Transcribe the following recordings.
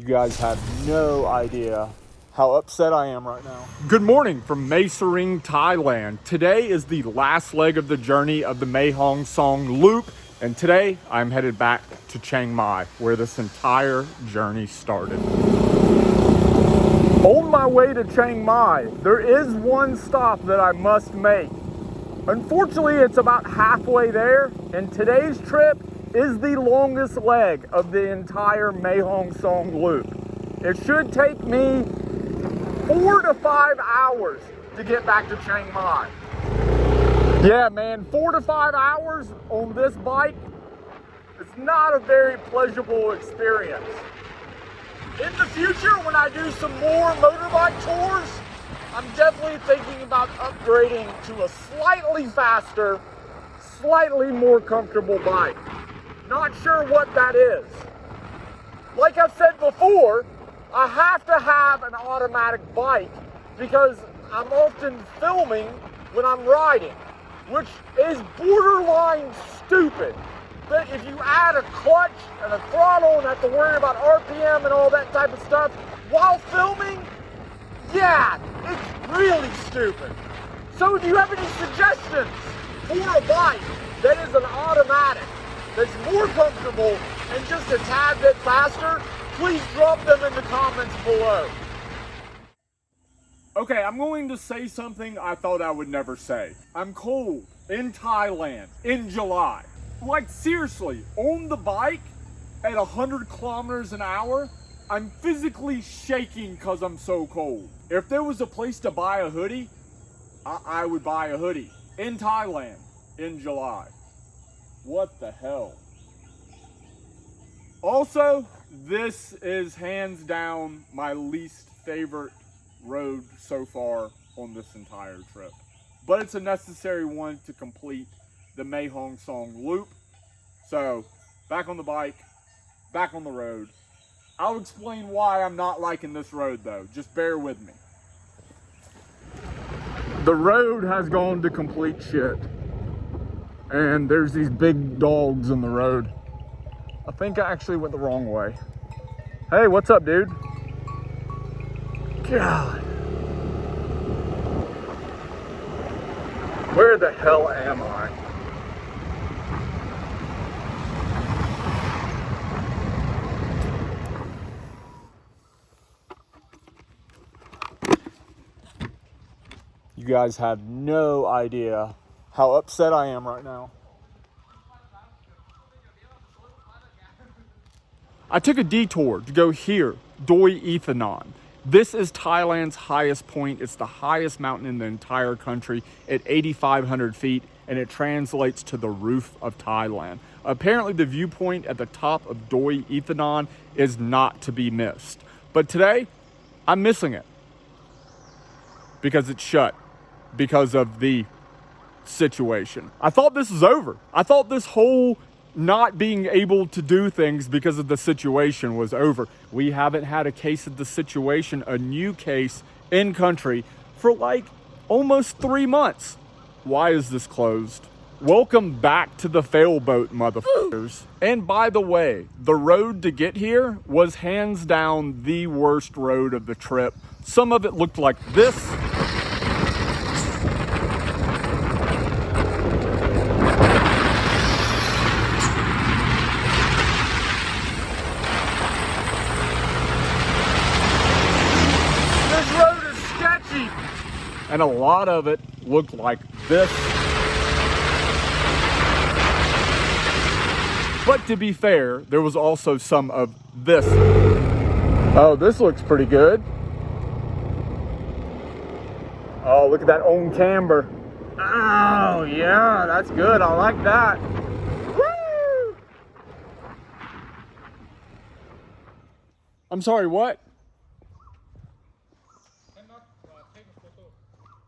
You guys have no idea how upset I am right now. Good morning from Mae Sarang, Thailand. Today is the last leg of the journey of the Mae Hong Son Loop, and today I'm headed back to Chiang Mai, where this entire journey started. On my way to Chiang Mai, there is one stop that I must make. Unfortunately, it's about halfway there, and today's trip is the longest leg of the entire Mae Hong Son Loop. It should take me 4 to 5 hours to get back to Chiang Mai. Yeah, man, 4 to 5 hours on this bike is not a very pleasurable experience. In the future, when I do some more motorbike tours, I'm definitely thinking about upgrading to a slightly faster, slightly more comfortable bike. Not sure what that is. Like I've said before, I have to have an automatic bike because I'm often filming when I'm riding, which is borderline stupid. But if you add a clutch and a throttle and have to worry about RPM and all that type of stuff while filming, yeah, it's really stupid. So if you have any suggestions for a bike that is an automatic, that's more comfortable and just a tad bit faster, please drop them in the comments below. Okay, I'm going to say something I thought I would never say. I'm cold in Thailand in July. Like seriously, on the bike at 100 kilometers an hour, I'm physically shaking because I'm so cold. If there was a place to buy a hoodie, I would buy a hoodie in Thailand in July. What the hell? Also, this is hands down my least favorite road so far on this entire trip. But it's a necessary one to complete the Mae Hong Son Loop. So, back on the bike, back on the road. I'll explain why I'm not liking this road though. Just bear with me. The road has gone to complete shit. And there's these big dogs in the road. I think I actually went the wrong way. Hey, what's up, dude? God. Where the hell am I? You guys have no idea how upset I am right now. I took a detour to go here, Doi Ethanon. This is Thailand's highest point. It's the highest mountain in the entire country at 8,500 feet, and it translates to the roof of Thailand. Apparently the viewpoint at the top of Doi Ethanon is not to be missed. But today, I'm missing it because it's shut because of the situation. I thought this was over. I thought this whole not being able to do things because of the situation was over. We haven't had a case of the situation, a new case in country for like almost 3 months. Why is this closed? Welcome back to the fail boat, mother-OOOOF-ers. And by the way, the road to get here was hands down the worst road of the trip. Some of it looked like this. And a lot of it looked like this. But to be fair, there was also some of this. Oh, this looks pretty good. Oh, look at that on camber. Oh, yeah, that's good. I like that. Woo! I'm sorry, what?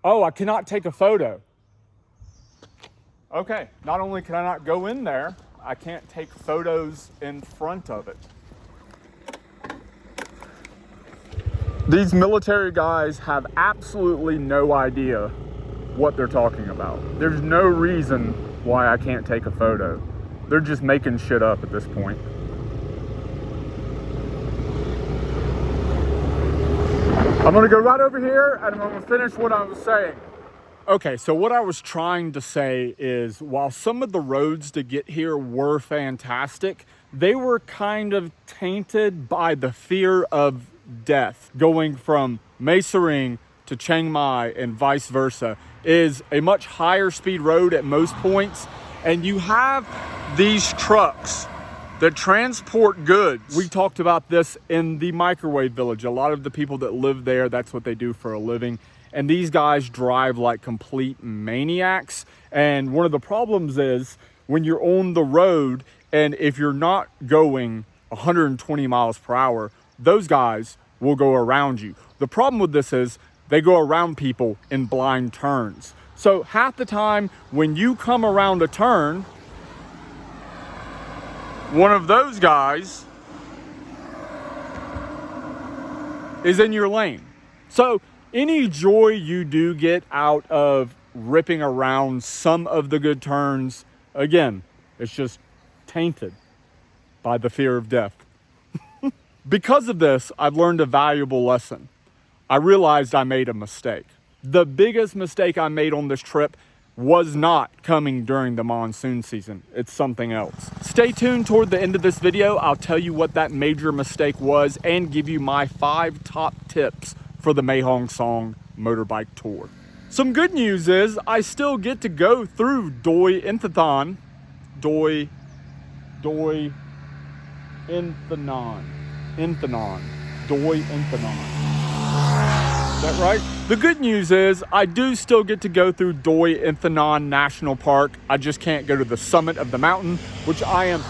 Oh, I cannot take a photo. Okay, not only can I not go in there, I can't take photos in front of it. These military guys have absolutely no idea what they're talking about. There's no reason why I can't take a photo. They're just making shit up at this point. I'm gonna go right over here and I'm gonna finish what I was saying. Okay, so what I was trying to say is while some of the roads to get here were fantastic, they were kind of tainted by the fear of death. Going from Mae Sering to Chiang Mai and vice versa is a much higher speed road at most points, and you have these trucks that transport goods. We talked about this in the microwave village. A lot of the people that live there, that's what they do for a living. And these guys drive like complete maniacs. And one of the problems is when you're on the road and if you're not going 120 miles per hour, those guys will go around you. The problem with this is they go around people in blind turns. So half the time when you come around a turn, one of those guys is in your lane. So any joy you do get out of ripping around some of the good turns, again, it's just tainted by the fear of death. Because of this, I've learned a valuable lesson. I realized I made a mistake. The biggest mistake I made on this trip was not coming during the monsoon season. It's something else. Stay tuned toward the end of this video. I'll tell you what that major mistake was and give you my 5 top tips for the Mae Hong Son motorbike tour. Some good news is I still get to go through Doi Inthanon. Doi Inthanon. Is that right? The good news is I do still get to go through Doi Inthanon National Park. I just can't go to the summit of the mountain, which I am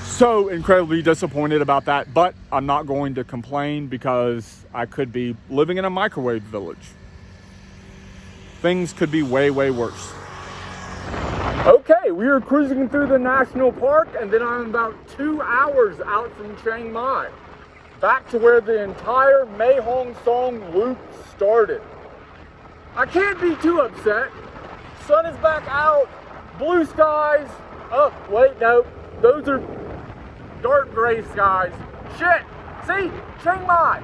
so incredibly disappointed about that, but I'm not going to complain because I could be living in a microwave village. Things could be way, way worse. Okay, we were cruising through the national park and then I'm about 2 hours out from Chiang Mai, back to where the entire Mae Hong Son loop started. I can't be too upset. Sun is back out, blue skies. Oh, wait, no, those are dark gray skies. Shit, see, Chiang Mai,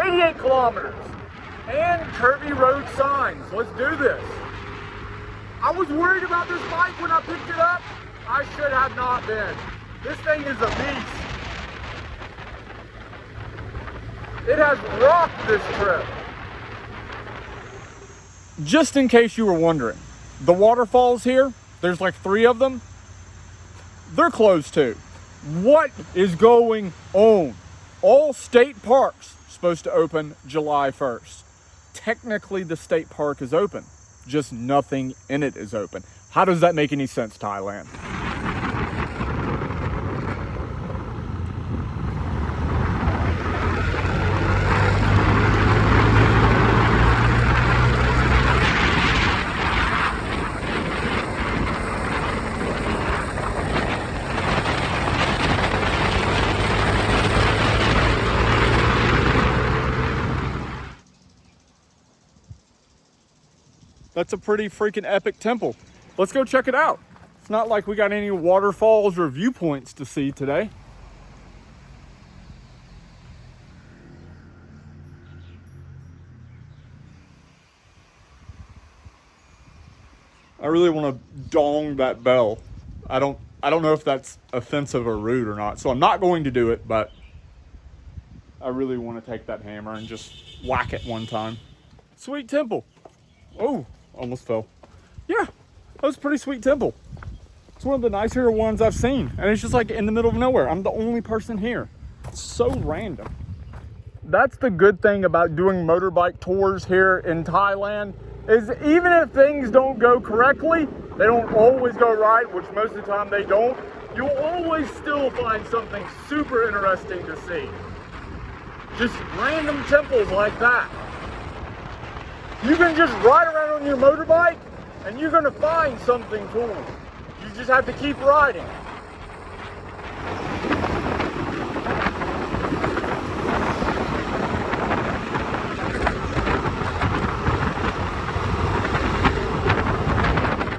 88 kilometers, and curvy road signs. Let's do this. I was worried about this bike when I picked it up. I should have not been. This thing is a beast. It has rocked this trip. Just in case you were wondering, the waterfalls here, there's like 3 of them. They're closed too. What is going on? All state parks are supposed to open July 1st. Technically, the state park is open, just nothing in it is open. How does that make any sense, Thailand? That's a pretty freaking epic temple. Let's go check it out. It's not like we got any waterfalls or viewpoints to see today. I really want to dong that bell. I don't know if that's offensive or rude or not, so I'm not going to do it, but I really want to take that hammer and just whack it one time. Sweet temple. Oh, almost fell. Yeah, that was a pretty sweet temple. It's one of the nicer ones I've seen, and it's just like in the middle of nowhere. I'm the only person here. It's so random. That's the good thing about doing motorbike tours here in Thailand, is even if things don't go correctly, they don't always go right, which most of the time they don't, you'll always still find something super interesting to see. Just random temples like that. You can just ride around on your motorbike and you're gonna find something cool. You just have to keep riding.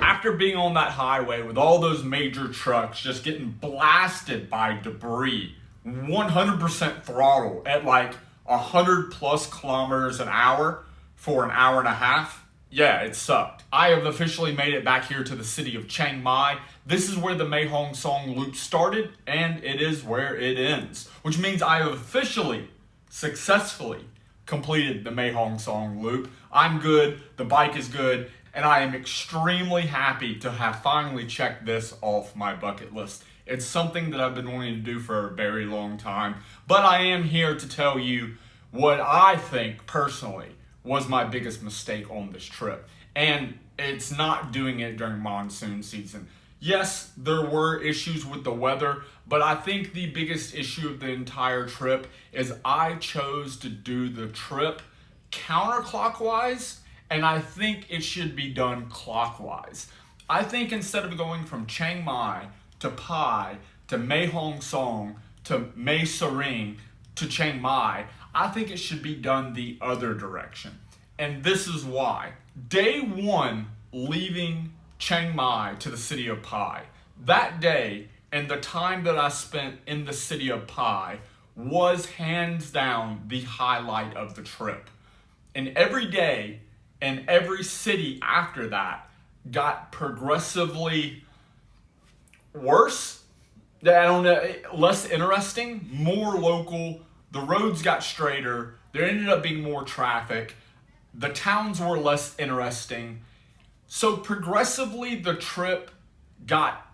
After being on that highway with all those major trucks just getting blasted by debris, 100% throttle at like 100+ kilometers an hour for an hour and a half. Yeah, it sucked. I have officially made it back here to the city of Chiang Mai. This is where the Mae Hong Song loop started, and it is where it ends, which means I have officially, successfully completed the Mae Hong Song loop. I'm good, the bike is good, and I am extremely happy to have finally checked this off my bucket list. It's something that I've been wanting to do for a very long time, but I am here to tell you what I think personally was my biggest mistake on this trip. And it's not doing it during monsoon season. Yes, there were issues with the weather, but I think the biggest issue of the entire trip is I chose to do the trip counterclockwise, and I think it should be done clockwise. I think instead of going from Chiang Mai to Pai to Mae Hong Song to Mae Sering to Chiang Mai, I think it should be done the other direction. And this is why. Day one, leaving Chiang Mai to the city of Pai, that day and the time that I spent in the city of Pai was hands down the highlight of the trip. And every day and every city after that got progressively worse. I don't know, less interesting, more local. The roads got straighter. There ended up being more traffic. The towns were less interesting. So progressively the trip got,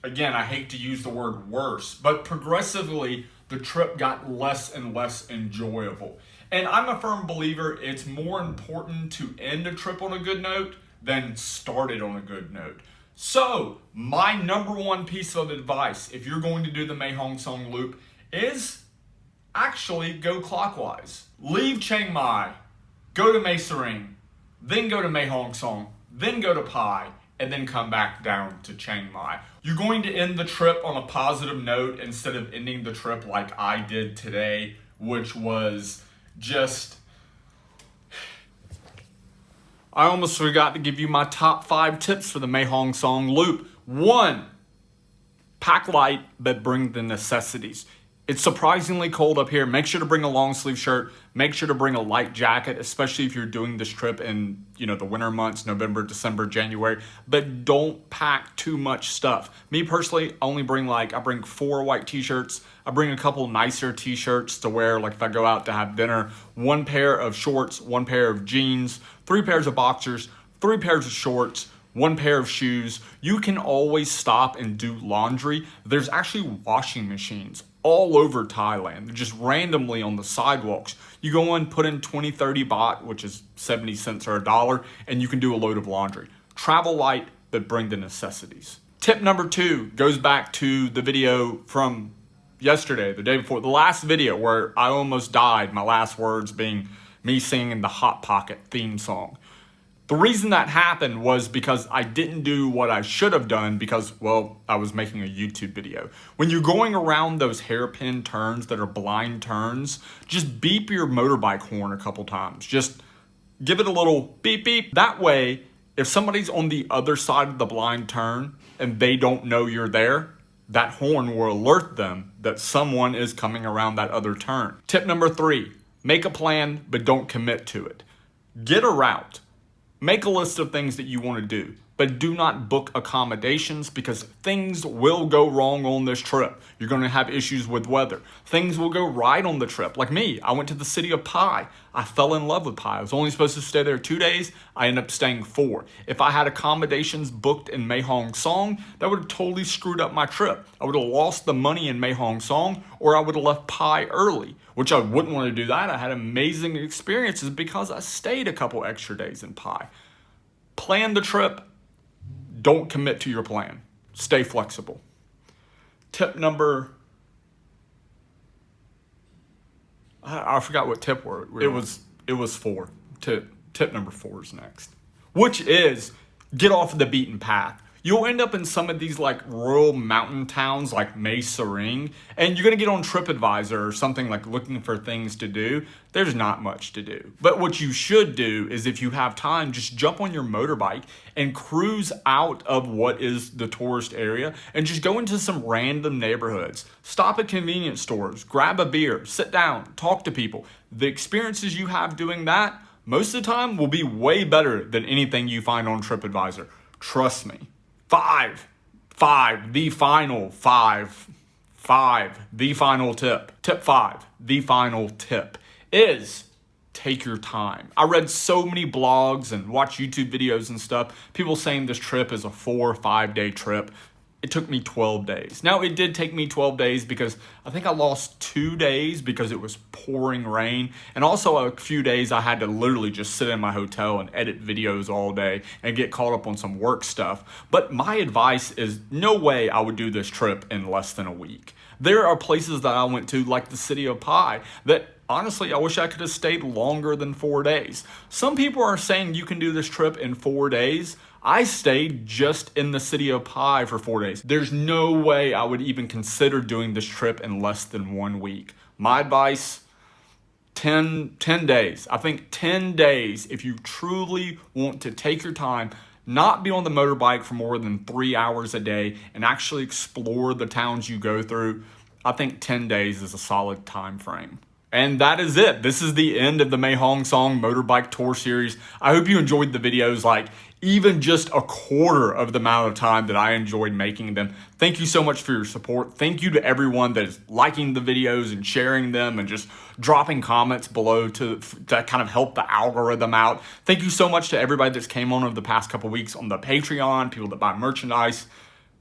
again, I hate to use the word worse, but progressively the trip got less and less enjoyable. And I'm a firm believer it's more important to end a trip on a good note than start it on a good note. So my number one piece of advice, if you're going to do the Mae Hong Song loop, is actually go clockwise. Leave Chiang Mai, go to Mae Sering, then go to Mae Hong Song, then go to Pai, and then come back down to Chiang Mai. You're going to end the trip on a positive note instead of ending the trip like I did today, which was just... I almost forgot to give you my top 5 tips for the Mae Hong Song loop. 1, pack light, but bring the necessities. It's surprisingly cold up here. Make sure to bring a long sleeve shirt. Make sure to bring a light jacket, especially if you're doing this trip in, the winter months, November, December, January. But don't pack too much stuff. Me personally, I bring 4 white t-shirts. I bring a couple nicer t-shirts to wear, like if I go out to have dinner. 1 pair of shorts, 1 pair of jeans, 3 pairs of boxers, 3 pairs of shorts, 1 pair of shoes. You can always stop and do laundry. There's actually washing machines all over Thailand, just randomly on the sidewalks. You go in, put in 20-30 baht, which is 70 cents or $1, and you can do a load of laundry. Travel light, but bring the necessities. Tip number 2 goes back to the video from yesterday, the day before, the last video where I almost died, my last words being me singing the Hot Pocket theme song. The reason that happened was because I didn't do what I should have done because, I was making a YouTube video. When you're going around those hairpin turns that are blind turns, just beep your motorbike horn a couple times. Just give it a little beep beep. That way, if somebody's on the other side of the blind turn and they don't know you're there, that horn will alert them that someone is coming around that other turn. Tip number 3, make a plan, but don't commit to it. Get a route. Make a list of things that you want to do, but do not book accommodations because things will go wrong on this trip. You're going to have issues with weather. Things will go right on the trip. Like me, I went to the city of Pai. I fell in love with Pai. I was only supposed to stay there 2 days. I ended up staying 4. If I had accommodations booked in Mae Hong Song, that would have totally screwed up my trip. I would have lost the money in Mae Hong Song, or I would have left Pai early, which I wouldn't want to do that. I had amazing experiences because I stayed a couple extra days in Pai. Plan the trip. Don't commit to your plan. Stay flexible. Tip number... I forgot what tip were. It was 4. Tip number 4 is next. Which is, get off the beaten path. you'll end up in some of these like rural mountain towns like Mesa Ring, and you're gonna get on TripAdvisor or something like looking for things to do. There's not much to do. But what you should do is, if you have time, just jump on your motorbike and cruise out of what is the tourist area and just go into some random neighborhoods. Stop at convenience stores, grab a beer, sit down, talk to people. The experiences you have doing that, most of the time, will be way better than anything you find on TripAdvisor. Trust me. The final tip. Tip 5, the final tip is take your time. I read so many blogs and watched YouTube videos and stuff, people saying this trip is a 4 or 5 day trip. It took me 12 days. Now, it did take me 12 days because I think I lost 2 days because it was pouring rain. And also a few days I had to literally just sit in my hotel and edit videos all day and get caught up on some work stuff. But my advice is no way I would do this trip in less than a week. There are places that I went to, like the city of Pai, that honestly, I wish I could have stayed longer than 4 days. Some people are saying you can do this trip in 4 days. I stayed just in the city of Pai for 4 days. There's no way I would even consider doing this trip in less than 1 week. My advice, 10 days. I think 10 days, if you truly want to take your time, not be on the motorbike for more than 3 hours a day, and actually explore the towns you go through, I think 10 days is a solid time frame. And that is it. This is the end of the Mae Hong Song Motorbike Tour Series. I hope you enjoyed the videos, like even just a quarter of the amount of time that I enjoyed making them. Thank you so much for your support. Thank you to everyone that is liking the videos and sharing them and just dropping comments below to kind of help the algorithm out. Thank you so much to everybody that's came on over the past couple weeks on the Patreon, people that buy merchandise.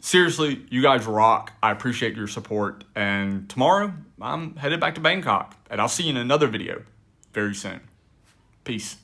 Seriously, you guys rock. I appreciate your support. And tomorrow, I'm headed back to Bangkok. And I'll see you in another video very soon. Peace.